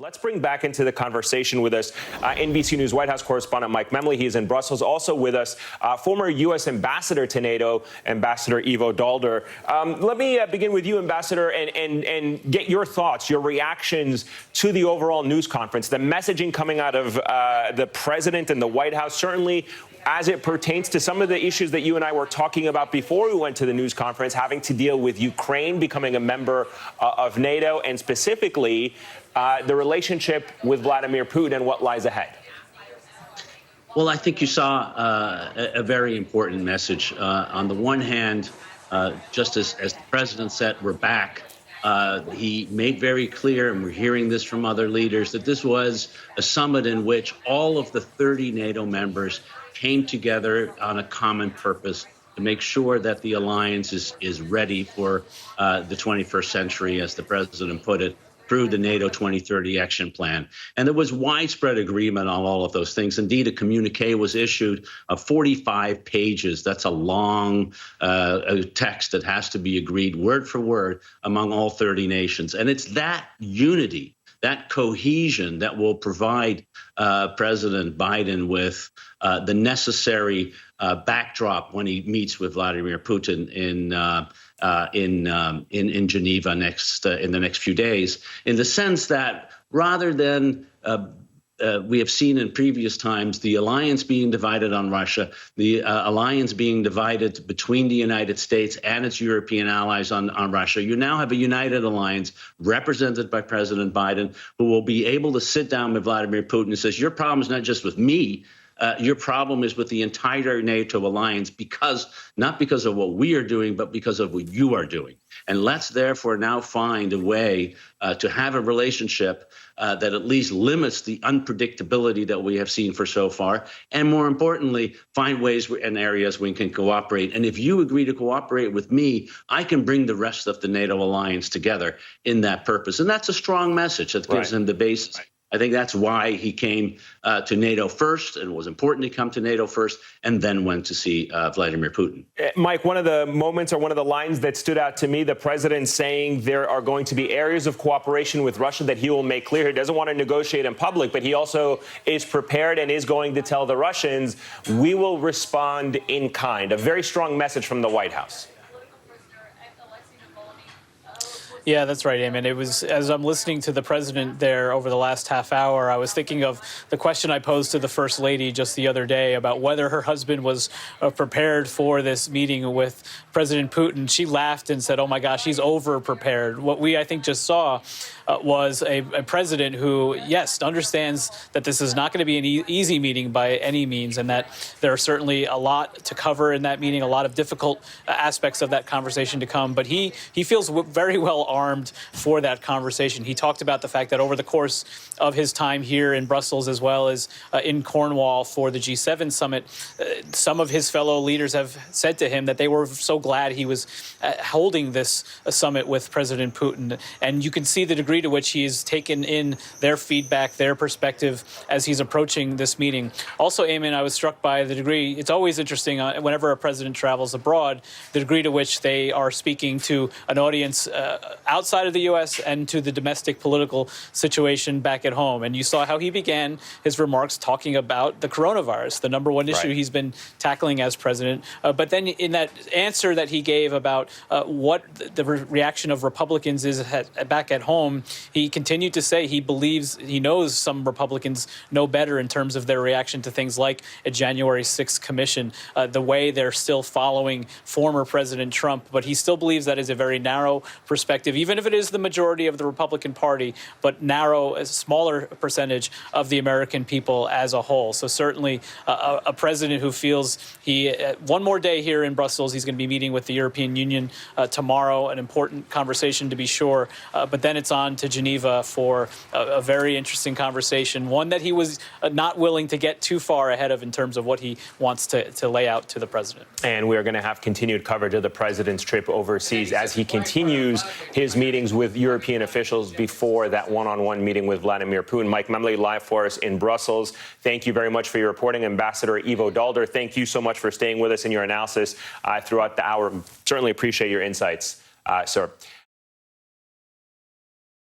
Let's bring back into the conversation with us NBC News White House correspondent Mike Memoli. He's in Brussels. Also with us, former U.S. ambassador to NATO, Ambassador Ivo Daalder. Let me begin with you, Ambassador, and get your thoughts, your reactions to the overall news conference, the messaging coming out of the president and the White House, certainly as it pertains to some of the issues that you and I were talking about before we went to the news conference, having to deal with Ukraine becoming a member of NATO, and specifically the relationship with Vladimir Putin and what lies ahead. Well, I think you saw a very important message. On the one hand, just as the president said, we're back. He made very clear, and we're hearing this from other leaders, that this was a summit in which all of the 30 NATO members came together on a common purpose to make sure that the alliance is ready for the 21st century, as the president put it, through the NATO 2030 action plan. And there was widespread agreement on all of those things. Indeed, a communique was issued of 45 pages. That's a long text that has to be agreed word for word among all 30 nations. And it's that unity, that cohesion, that will provide President Biden with the necessary backdrop when he meets with Vladimir Putin in Geneva in the next few days, in the sense that rather than we have seen in previous times the alliance being divided on Russia, the alliance being divided between the United States and its European allies on Russia, you now have a united alliance represented by President Biden, who will be able to sit down with Vladimir Putin and says, your problem is not just with me, your problem is with the entire NATO alliance, not because of what we are doing, but because of what you are doing. And let's therefore now find a way to have a relationship that at least limits the unpredictability that we have seen for so far. And more importantly, find ways and areas we can cooperate. And if you agree to cooperate with me, I can bring the rest of the NATO alliance together in that purpose. And that's a strong message that gives him the basis. I think that's why he came to NATO first, and it was important to come to NATO first, and then went to see Vladimir Putin. Mike, one of the moments or one of the lines that stood out to me, the president saying there are going to be areas of cooperation with Russia that he will make clear. He doesn't want to negotiate in public, but he also is prepared and is going to tell the Russians, we will respond in kind. A very strong message from the White House. Yeah, that's right, Ayman. It was, as I'm listening to the president there over the last half hour, I was thinking of the question I posed to the First Lady just the other day about whether her husband was prepared for this meeting with President Putin. She laughed and said, oh, my gosh, he's over-prepared. What we, I think, just saw was a president who, yes, understands that this is not going to be an easy meeting by any means, and that there are certainly a lot to cover in that meeting, a lot of difficult aspects of that conversation to come. But he feels very well armed for that conversation. He talked about the fact that over the course of his time here in Brussels, as well as in Cornwall for the G7 summit, some of his fellow leaders have said to him that they were so glad he was holding this summit with President Putin. And you can see the degree to which he's taken in their feedback, their perspective as he's approaching this meeting. Also, Ayman, I was struck by the degree, it's always interesting whenever a president travels abroad, the degree to which they are speaking to an audience outside of the U.S. and to the domestic political situation back at home. And you saw how he began his remarks talking about the coronavirus, the number one issue he's been tackling as president. But then in that answer that he gave about what the reaction of Republicans is back at home, he continued to say he believes, he knows some Republicans know better in terms of their reaction to things like a January 6th commission, the way they're still following former President Trump. But he still believes that is a very narrow perspective, even if it is the majority of the Republican Party, but narrow, a smaller percentage of the American people as a whole. So certainly a president who feels one more day here in Brussels, he's going to be meeting with the European Union tomorrow, an important conversation to be sure, but then it's on to Geneva for a very interesting conversation, one that he was not willing to get too far ahead of in terms of what he wants to lay out to the president. And we're going to have continued coverage of the president's trip overseas as he continues his meetings with European officials before that one-on-one meeting with Vladimir Putin. Mike Memoli live for us in Brussels. Thank you very much for your reporting. Ambassador Ivo Daalder, thank you so much for staying with us in your analysis throughout the hour. Certainly appreciate your insights, sir.